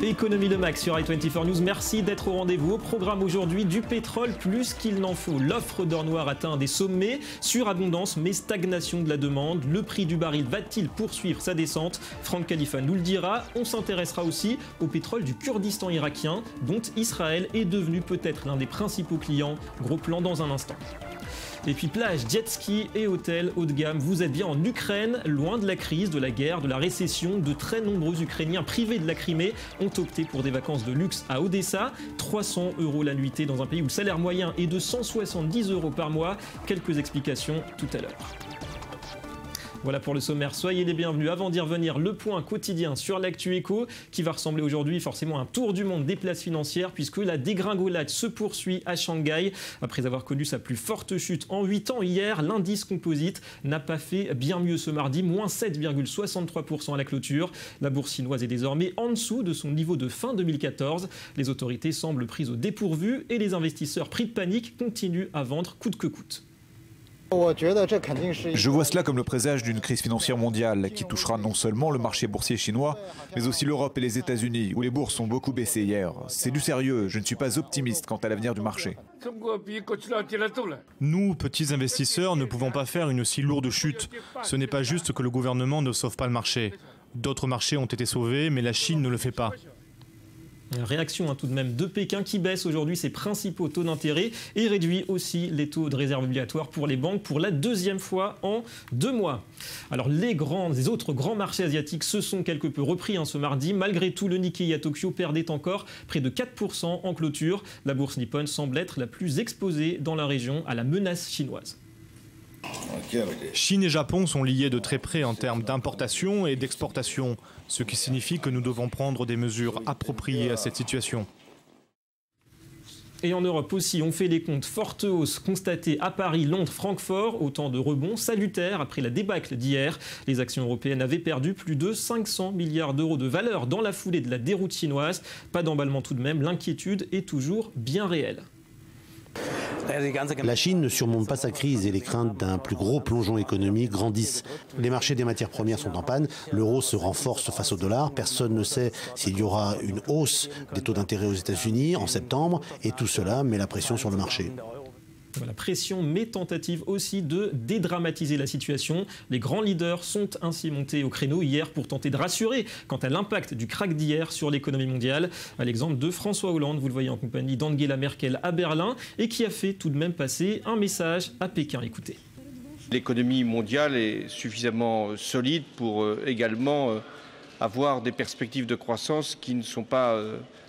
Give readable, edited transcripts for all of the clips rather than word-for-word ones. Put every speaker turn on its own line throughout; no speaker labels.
Économie le max sur i24 News. Merci d'être au rendez-vous. Au programme aujourd'hui, du pétrole plus qu'il n'en faut. L'offre d'or noir atteint des sommets. Surabondance mais stagnation de la demande. Le prix du baril va-t-il poursuivre sa descente? Franck Khalifa nous le dira. On s'intéressera aussi au pétrole du Kurdistan irakien, dont Israël est devenu peut-être l'un des principaux clients. Gros plan dans un instant. Et puis plage, jet ski et hôtels haut de gamme. Vous êtes bien en Ukraine, loin de la crise, de la guerre, de la récession. De très nombreux Ukrainiens privés de la Crimée ont opté pour des vacances de luxe à Odessa. 300 € la nuitée dans un pays où le salaire moyen est de 170 € par mois. Quelques explications tout à l'heure. Voilà pour le sommaire, soyez les bienvenus. Avant d'y revenir, le point quotidien sur l'actu éco qui va ressembler aujourd'hui forcément à un tour du monde des places financières puisque la dégringolade se poursuit à Shanghai. Après avoir connu sa plus forte chute en 8 ans hier, l'indice composite n'a pas fait bien mieux ce mardi, moins 7,63% à la clôture. La bourse chinoise est désormais en dessous de son niveau de fin 2014. Les autorités semblent prises au dépourvu et les investisseurs pris de panique continuent à vendre coûte que coûte.
Je vois cela comme le présage d'une crise financière mondiale qui touchera non seulement le marché boursier chinois, mais aussi l'Europe et les États-Unis, où les bourses ont beaucoup baissé hier. C'est du sérieux, je ne suis pas optimiste quant à l'avenir du marché.
Nous, petits investisseurs, ne pouvons pas faire une aussi lourde chute. Ce n'est pas juste que le gouvernement ne sauve pas le marché. D'autres marchés ont été sauvés, mais la Chine ne le fait pas.
Réaction tout de même de Pékin qui baisse aujourd'hui ses principaux taux d'intérêt et réduit aussi les taux de réserve obligatoire pour les banques pour la deuxième fois en 2 mois. Alors les autres grands marchés asiatiques se sont quelque peu repris ce mardi. Malgré tout, le Nikkei à Tokyo perdait encore près de 4% en clôture. La bourse nippone semble être la plus exposée dans la région à la menace chinoise.
Chine et Japon sont liés de très près en termes d'importation et d'exportation, ce qui signifie que nous devons prendre des mesures appropriées à cette situation.
Et en Europe aussi, on fait les comptes. Forte hausse constatée à Paris, Londres, Francfort. Autant de rebonds salutaires après la débâcle d'hier. Les actions européennes avaient perdu plus de 500 milliards d'euros de valeur dans la foulée de la déroute chinoise. Pas d'emballement tout de même, l'inquiétude est toujours bien réelle.
La Chine ne surmonte pas sa crise et les craintes d'un plus gros plongeon économique grandissent. Les marchés des matières premières sont en panne, l'euro se renforce face au dollar, personne ne sait s'il y aura une hausse des taux d'intérêt aux États-Unis en septembre et tout cela met la pression sur le marché.
Voilà, pression mais tentative aussi de dédramatiser la situation. Les grands leaders sont ainsi montés au créneau hier pour tenter de rassurer quant à l'impact du krach d'hier sur l'économie mondiale. À l'exemple de François Hollande, vous le voyez en compagnie d'Angela Merkel à Berlin et qui a fait tout de même passer un message à Pékin. Écoutez.
L'économie mondiale est suffisamment solide pour également avoir des perspectives de croissance qui ne sont pas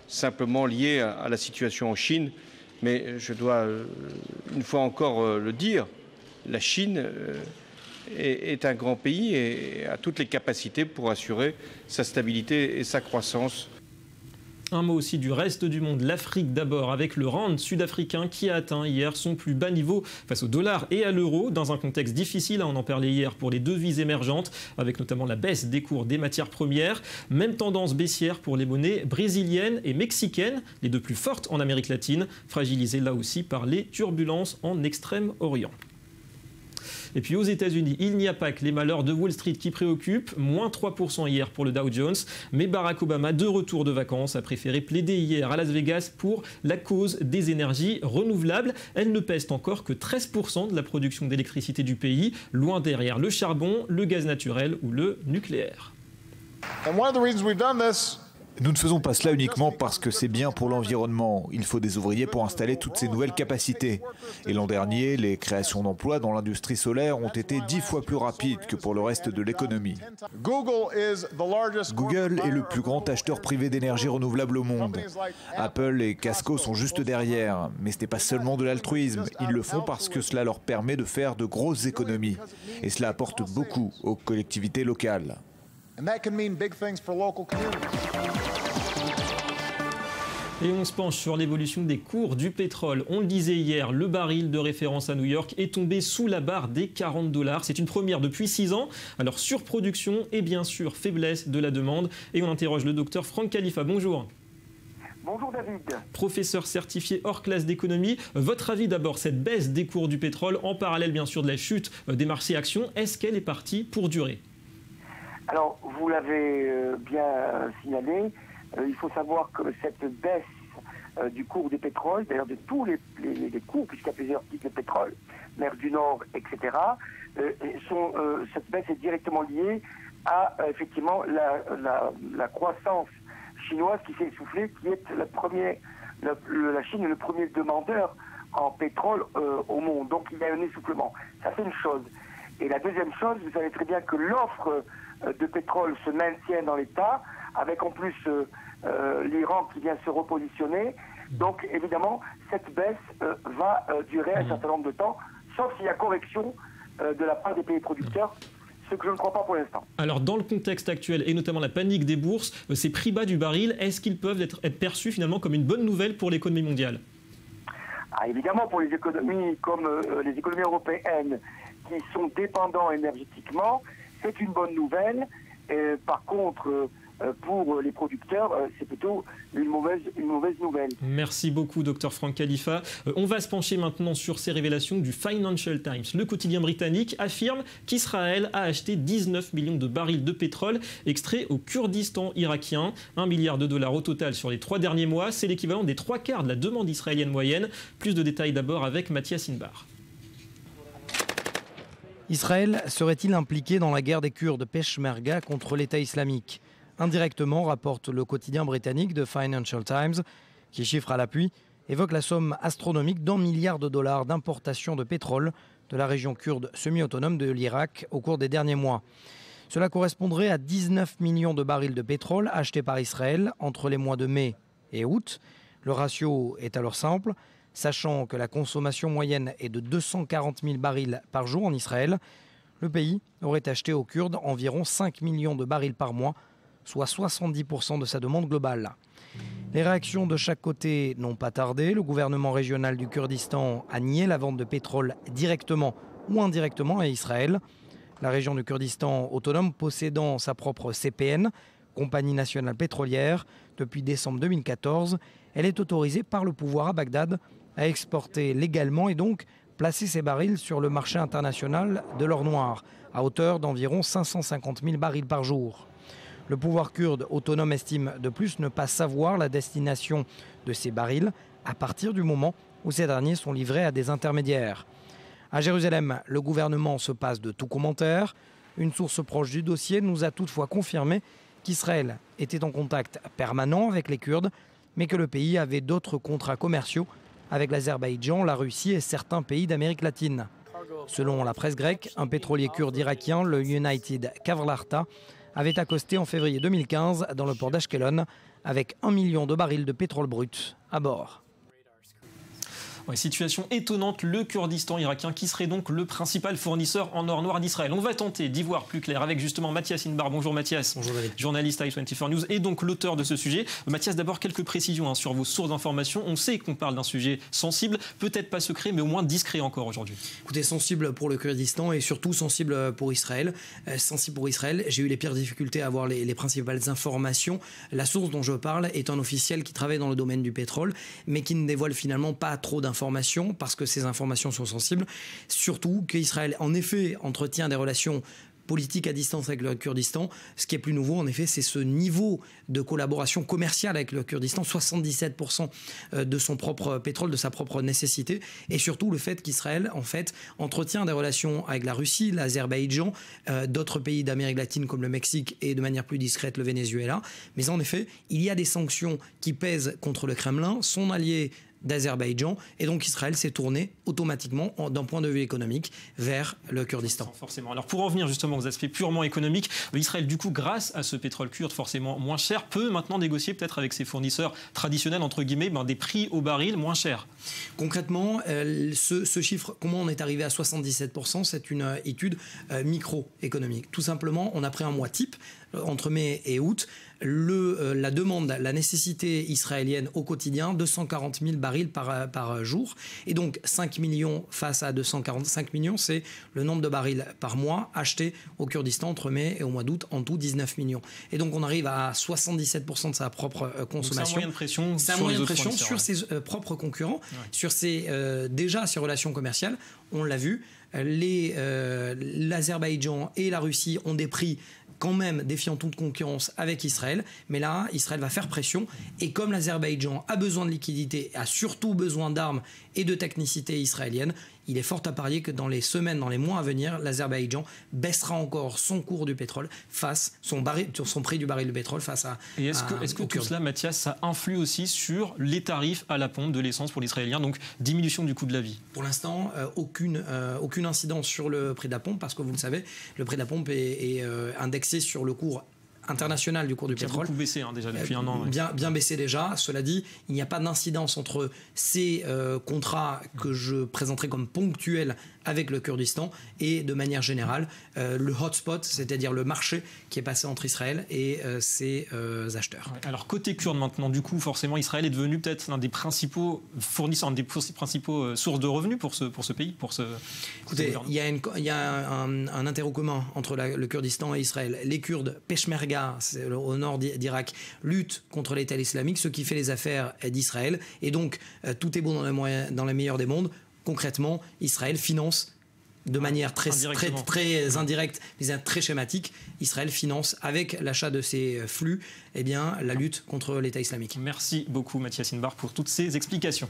simplement liées à la situation en Chine. Mais je dois une fois encore le dire, la Chine est un grand pays et a toutes les capacités pour assurer sa stabilité et sa croissance.
Un mot aussi du reste du monde, l'Afrique d'abord, avec le rand sud-africain qui a atteint hier son plus bas niveau face au dollar et à l'euro, dans un contexte difficile, on en parlait hier pour les devises émergentes, avec notamment la baisse des cours des matières premières. Même tendance baissière pour les monnaies brésiliennes et mexicaines, les deux plus fortes en Amérique latine, fragilisées là aussi par les turbulences en Extrême-Orient. Et puis aux États-Unis, il n'y a pas que les malheurs de Wall Street qui préoccupent. Moins 3% hier pour le Dow Jones. Mais Barack Obama, de retour de vacances, a préféré plaider hier à Las Vegas pour la cause des énergies renouvelables. Elles ne pèsent encore que 13% de la production d'électricité du pays, loin derrière le charbon, le gaz naturel ou le nucléaire.
Nous ne faisons pas cela uniquement parce que c'est bien pour l'environnement. Il faut des ouvriers pour installer toutes ces nouvelles capacités. Et l'an dernier, les créations d'emplois dans l'industrie solaire ont été 10 fois plus rapides que pour le reste de l'économie. Google est le plus grand acheteur privé d'énergie renouvelable au monde. Apple et Casco sont juste derrière. Mais ce n'est pas seulement de l'altruisme. Ils le font parce que cela leur permet de faire de grosses économies. Et cela apporte beaucoup aux collectivités locales.
Et on se penche sur l'évolution des cours du pétrole. On le disait hier, le baril de référence à New York est tombé sous la barre des $40. C'est une première depuis 6 ans. Alors surproduction et bien sûr faiblesse de la demande. Et on interroge le docteur Franck Khalifa. Bonjour.
Bonjour David.
Professeur certifié hors classe d'économie, votre avis d'abord, cette baisse des cours du pétrole, en parallèle bien sûr de la chute des marchés actions, est-ce qu'elle est partie pour durer?
Alors, vous l'avez bien signalé, il faut savoir que cette baisse du cours du pétrole, d'ailleurs de tous les cours, puisqu'il y a plusieurs types de pétrole, mer du Nord, etc., cette baisse est directement liée à effectivement la croissance chinoise qui s'est essoufflée, qui est la Chine est le premier demandeur en pétrole au monde. Donc il y a un essoufflement. Ça c'est une chose. Et la deuxième chose, vous savez très bien que l'offre de pétrole se maintient dans l'état, avec en plus l'Iran qui vient se repositionner. Donc évidemment, cette baisse va durer un certain nombre de temps, sauf s'il y a correction de la part des pays producteurs, ce que je ne crois pas pour l'instant.
Alors dans le contexte actuel, et notamment la panique des bourses, ces prix bas du baril, est-ce qu'ils peuvent être perçus finalement comme une bonne nouvelle pour l'économie mondiale?
Évidemment, pour les économies comme les économies européennes qui sont dépendants énergétiquement, c'est une bonne nouvelle. Par contre, pour les producteurs, c'est plutôt une mauvaise nouvelle.
Merci beaucoup, Dr Franck Khalifa. On va se pencher maintenant sur ces révélations du Financial Times. Le quotidien britannique affirme qu'Israël a acheté 19 millions de barils de pétrole extraits au Kurdistan irakien. 1 milliard de dollars au total sur les 3 derniers mois. C'est l'équivalent des 3/4 de la demande israélienne moyenne. Plus de détails d'abord avec Mathias Inbar.
Israël serait-il impliqué dans la guerre des Kurdes Peshmerga contre l'État islamique? Indirectement, rapporte le quotidien britannique The Financial Times, qui, chiffre à l'appui, évoque la somme astronomique d'1 milliard de dollars d'importation de pétrole de la région kurde semi-autonome de l'Irak au cours des derniers mois. Cela correspondrait à 19 millions de barils de pétrole achetés par Israël entre les mois de mai et août. Le ratio est alors simple, sachant que la consommation moyenne est de 240 000 barils par jour en Israël. Le pays aurait acheté aux Kurdes environ 5 millions de barils par mois, soit 70% de sa demande globale. Les réactions de chaque côté n'ont pas tardé. Le gouvernement régional du Kurdistan a nié la vente de pétrole directement ou indirectement à Israël. La région du Kurdistan autonome possédant sa propre CPN, Compagnie nationale pétrolière, depuis décembre 2014, elle est autorisée par le pouvoir à Bagdad à exporter légalement et donc placer ses barils sur le marché international de l'or noir, à hauteur d'environ 550 000 barils par jour. Le pouvoir kurde autonome estime de plus ne pas savoir la destination de ces barils à partir du moment où ces derniers sont livrés à des intermédiaires. À Jérusalem, le gouvernement se passe de tout commentaire. Une source proche du dossier nous a toutefois confirmé qu'Israël était en contact permanent avec les Kurdes, mais que le pays avait d'autres contrats commerciaux avec l'Azerbaïdjan, la Russie et certains pays d'Amérique latine. Selon la presse grecque, un pétrolier kurde irakien, le United Kavlarta, avait accosté en février 2015 dans le port d'Ashkelon avec 1 million de barils de pétrole brut à bord.
Ouais, situation étonnante, le Kurdistan irakien qui serait donc le principal fournisseur en or noir d'Israël. On va tenter d'y voir plus clair avec justement Mathias Inbar. Bonjour Mathias.
Bonjour David.
Journaliste à i24 News et donc l'auteur de ce sujet. Mathias, d'abord quelques précisions sur vos sources d'information. On sait qu'on parle d'un sujet sensible, peut-être pas secret mais au moins discret encore aujourd'hui.
Écoutez, sensible pour le Kurdistan et surtout sensible pour Israël. Sensible pour Israël, j'ai eu les pires difficultés à avoir les principales informations. La source dont je parle est un officiel qui travaille dans le domaine du pétrole mais qui ne dévoile finalement pas trop d'informations parce que ces informations sont sensibles. Surtout qu'Israël, en effet, entretient des relations politique à distance avec le Kurdistan. Ce qui est plus nouveau, en effet, c'est ce niveau de collaboration commerciale avec le Kurdistan, 77% de son propre pétrole, de sa propre nécessité, et surtout le fait qu'Israël, en fait, entretient des relations avec la Russie, l'Azerbaïdjan, d'autres pays d'Amérique latine comme le Mexique et de manière plus discrète le Venezuela. Mais en effet, il y a des sanctions qui pèsent contre le Kremlin, son allié d'Azerbaïdjan, et donc Israël s'est tourné automatiquement d'un point de vue économique vers le Kurdistan.
Forcément. Alors pour en venir justement aux aspects purement économiques, Israël du coup grâce à ce pétrole kurde forcément moins cher peut maintenant négocier peut-être avec ses fournisseurs traditionnels entre guillemets des prix au baril moins chers.
Concrètement, ce chiffre, comment on est arrivé à 77%, c'est une étude microéconomique. Tout simplement, on a pris un mois type entre mai et août, la demande, la nécessité israélienne au quotidien, 240 000 barils par jour. Et donc 5 millions face à 245 millions, c'est le nombre de barils par mois achetés au Kurdistan entre mai et au mois d'août, en tout 19 millions. Et donc on arrive à 77% de sa propre consommation.
C'est un moyen de pression
sur ses propres concurrents, sur déjà ses relations commerciales. On l'a vu, l'Azerbaïdjan et la Russie ont des prix quand même défiant toute concurrence avec Israël, mais là Israël va faire pression, et comme l'Azerbaïdjan a besoin de liquidité, a surtout besoin d'armes et de technicité israélienne, il est fort à parier que dans les semaines, dans les mois à venir, l'Azerbaïdjan baissera encore son cours du pétrole son prix du baril de pétrole face à.
Et est-ce que tout cela, Mathias, ça influe aussi sur les tarifs à la pompe de l'essence pour les Israéliens, donc diminution du coût de la vie?
Pour l'instant, aucune incidence sur le prix de la pompe, parce que vous le savez, le prix de la pompe est indexé sur le cours international du cours du pétrole.
Qui a beaucoup baissé déjà depuis un an.
Bien baissé déjà. Cela dit, il n'y a pas d'incidence entre ces contrats que je présenterai comme ponctuels avec le Kurdistan et de manière générale le hotspot, c'est-à-dire le marché qui est passé entre Israël et ses acheteurs.
Alors côté kurde maintenant, du coup forcément Israël est devenu peut-être l'un des principaux fournisseurs, l'une des principaux sources de revenus pour ce pays,
Écoutez, il y a un intérêt commun entre le Kurdistan et Israël. Les Kurdes, Peshmerga, au nord d'Irak, luttent contre l'État islamique, ce qui fait les affaires d'Israël. Et donc tout est bon dans le meilleur des mondes. Concrètement, Israël finance de manière très indirecte, mais très schématique. Israël finance avec l'achat de ces flux la lutte contre l'État islamique.
Merci beaucoup Mathias Inbar pour toutes ces explications.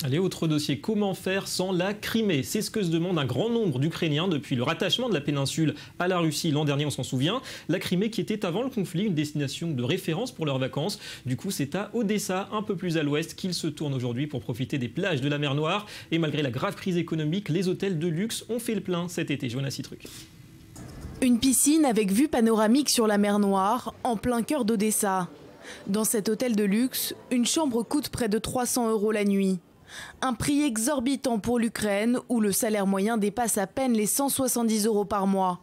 Allez, autre dossier, comment faire sans la Crimée? C'est ce que se demande un grand nombre d'Ukrainiens depuis le rattachement de la péninsule à la Russie l'an dernier, on s'en souvient. La Crimée qui était avant le conflit une destination de référence pour leurs vacances. Du coup, c'est à Odessa, un peu plus à l'ouest, qu'ils se tournent aujourd'hui pour profiter des plages de la mer Noire. Et malgré la grave crise économique, les hôtels de luxe ont fait le plein cet été. Jonas Citruc.
Une piscine avec vue panoramique sur la mer Noire, en plein cœur d'Odessa. Dans cet hôtel de luxe, une chambre coûte près de 300 € la nuit. Un prix exorbitant pour l'Ukraine, où le salaire moyen dépasse à peine les 170 € par mois.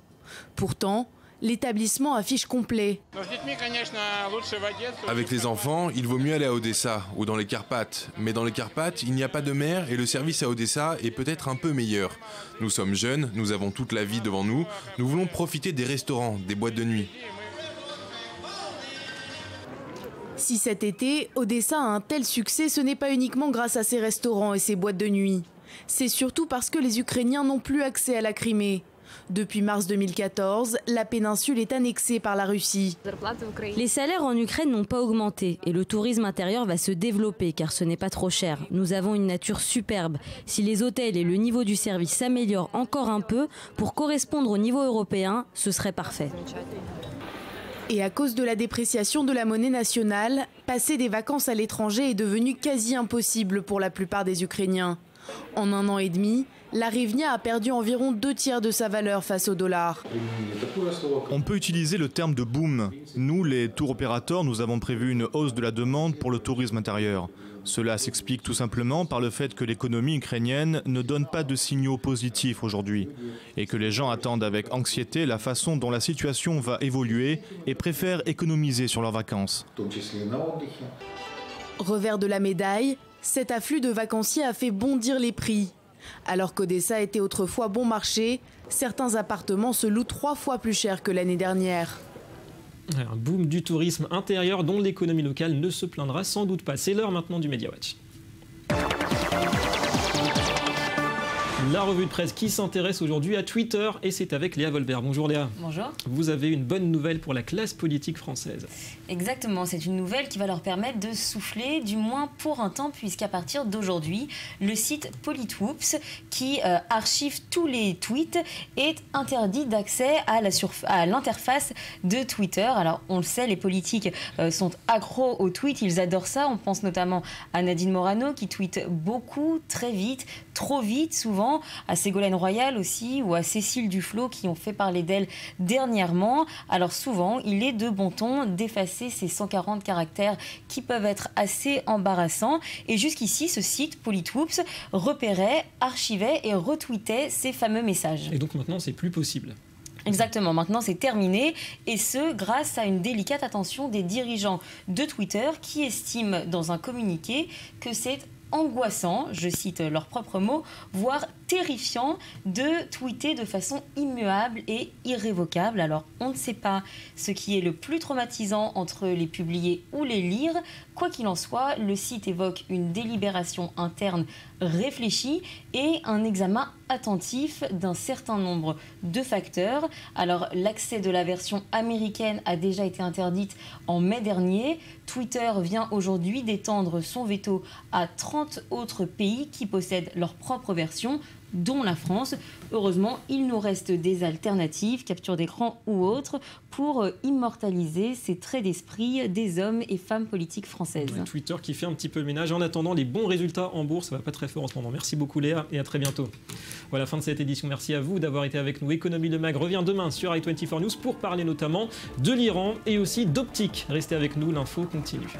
Pourtant, l'établissement affiche complet.
Avec les enfants, il vaut mieux aller à Odessa ou dans les Carpates. Mais dans les Carpates, il n'y a pas de mer et le service à Odessa est peut-être un peu meilleur. Nous sommes jeunes, nous avons toute la vie devant nous. Nous voulons profiter des restaurants, des boîtes de nuit.
Si cet été, Odessa a un tel succès, ce n'est pas uniquement grâce à ses restaurants et ses boîtes de nuit. C'est surtout parce que les Ukrainiens n'ont plus accès à la Crimée. Depuis mars 2014, la péninsule est annexée par la Russie.
Les salaires en Ukraine n'ont pas augmenté et le tourisme intérieur va se développer car ce n'est pas trop cher. Nous avons une nature superbe. Si les hôtels et le niveau du service s'améliorent encore un peu pour correspondre au niveau européen, ce serait parfait.
Et à cause de la dépréciation de la monnaie nationale, passer des vacances à l'étranger est devenu quasi impossible pour la plupart des Ukrainiens. En 1 an et demi, la hryvnia a perdu environ 2/3 de sa valeur face au dollar.
On peut utiliser le terme de boom. Nous, les tour opérateurs, nous avons prévu une hausse de la demande pour le tourisme intérieur. Cela s'explique tout simplement par le fait que l'économie ukrainienne ne donne pas de signaux positifs aujourd'hui et que les gens attendent avec anxiété la façon dont la situation va évoluer et préfèrent économiser sur leurs vacances.
Revers de la médaille, cet afflux de vacanciers a fait bondir les prix. Alors qu'Odessa était autrefois bon marché, certains appartements se louent 3 fois plus cher que l'année dernière.
Un boom du tourisme intérieur dont l'économie locale ne se plaindra sans doute pas. C'est l'heure maintenant du Media Watch. La revue de presse qui s'intéresse aujourd'hui à Twitter et c'est avec Léa Volbert. Bonjour Léa.
Bonjour.
Vous avez une bonne nouvelle pour la classe politique française.
Exactement, c'est une nouvelle qui va leur permettre de souffler, du moins pour un temps, puisqu'à partir d'aujourd'hui, le site Politwoops, qui archive tous les tweets, est interdit d'accès à l'interface de Twitter. Alors on le sait, les politiques sont accros aux tweets, ils adorent ça. On pense notamment à Nadine Morano qui tweete beaucoup, très vite, trop vite souvent, à Ségolène Royal aussi ou à Cécile Duflot qui ont fait parler d'elle dernièrement. Alors souvent, il est de bon ton d'effacer ces 140 caractères qui peuvent être assez embarrassants. Et jusqu'ici, ce site, Politwoops, repérait, archivait et retweetait ces fameux messages.
Et donc maintenant, c'est plus possible.
Exactement, maintenant c'est terminé, et ce grâce à une délicate attention des dirigeants de Twitter qui estiment dans un communiqué que c'est angoissant, je cite leurs propres mots, voire terrifiant de tweeter de façon immuable et irrévocable. Alors on ne sait pas ce qui est le plus traumatisant entre les publier ou les lire. Quoi qu'il en soit, le site évoque une délibération interne réfléchie et un examen attentif d'un certain nombre de facteurs. Alors l'accès de la version américaine a déjà été interdite en mai dernier. Twitter vient aujourd'hui d'étendre son veto à 30 autres pays qui possèdent leur propre version, dont la France. Heureusement, il nous reste des alternatives, capture d'écran ou autres, pour immortaliser ces traits d'esprit des hommes et femmes politiques françaises.
Twitter qui fait un petit peu le ménage. En attendant, les bons résultats en bourse, ça va pas très fort en ce moment. Merci beaucoup Léa et à très bientôt. Voilà, fin de cette édition. Merci à vous d'avoir été avec nous. Économie Le Mag revient demain sur i24 News pour parler notamment de l'Iran et aussi d'optique. Restez avec nous, l'info continue.